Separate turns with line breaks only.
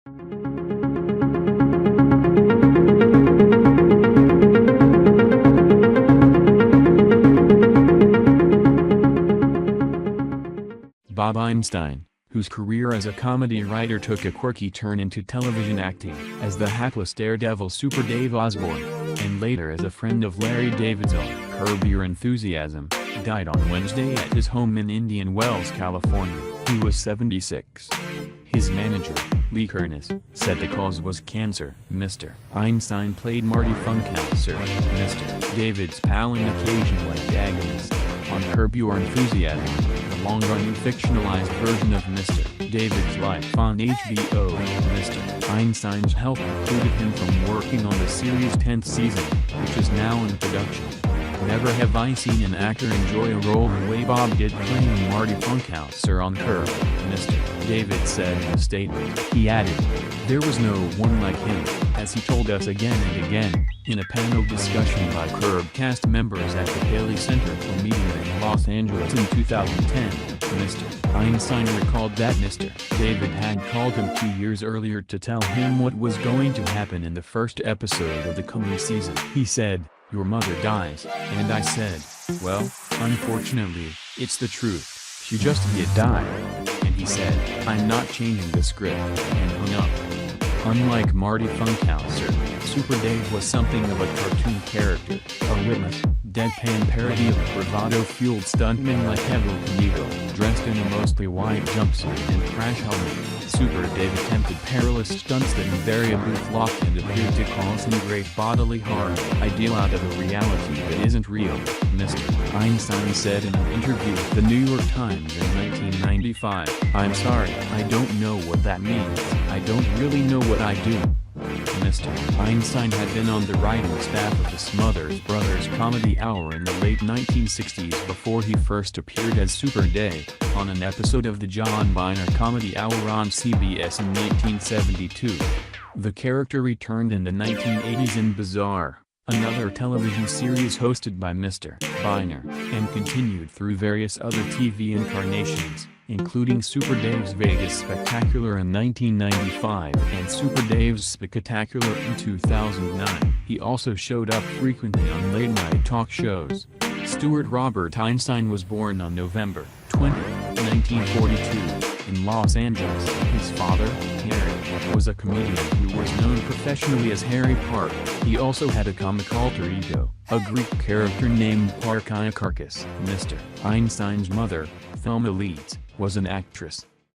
Bob Einstein, whose career as a comedy writer took a quirky turn into television acting as the hapless daredevil Super Dave Osborne, and later as a friend of Larry David's on Curb Your Enthusiasm, died on Wednesday at his home in Indian Wells, California. He was 76. His manager, Lee Kernis, said the cause was cancer. Mr. Einstein played Marty Funkhouser, Mr. David's pal and occasional antagonist, on Curb Your Enthusiasm, the long-running fictionalized version of Mr. David's life on HBO. Mr. Einstein's health precluded him from working on the series' 10th season, which is now in production. Never have I seen an actor enjoy a role the way Bob did playing Marty Funkhouser on Curb, Mr. David said in a statement. He added, "There was no one like him," as he told us again and again, in a panel discussion by Curb cast members at the Paley Center for Media in Los Angeles in 2010. Mr. Einstein recalled that Mr. David had called him 2 years earlier to tell him what was going to happen in the first episode of the coming season. He said, "Your mother dies," and I said, "Well, unfortunately, it's the truth. She just did die." And he said, "I'm not changing the script," and hung up. Unlike Marty Funkhouser, Super Dave was something of a cartoon character, a witless, deadpan parody of a bravado-fueled stuntman like Evel Knievel, dressed in a mostly white jumpsuit and crash helmet. Super Dave attempted perilous stunts that invariably flopped and appeared to cause him great bodily harm, ideal out of a reality that isn't real, Mr. Einstein said in an interview with the New York Times in 1995. "I'm sorry, I don't know what that means. I don't really know what I do." Mr. Einstein had been on the writing staff of the Smothers Brothers Comedy Hour in the late 1960s before he first appeared as Super Dave, on an episode of the John Byner Comedy Hour on CBS in 1972. The character returned in the 1980s in Bizarre, another television series hosted by Mr. Byner, and continued through various other TV incarnations, including Super Dave's Vegas Spectacular in 1995 and Super Dave's Spectacular in 2009. He also showed up frequently on late-night talk shows. Stuart Robert Einstein was born on November 20, 1942, in Los Angeles. His father, Harry, was a comedian who was known professionally as Harry Park. He also had a comic alter ego, a Greek character named Parkiakarkis. Mr. Einstein's mother, Thelma Leeds, was an actress.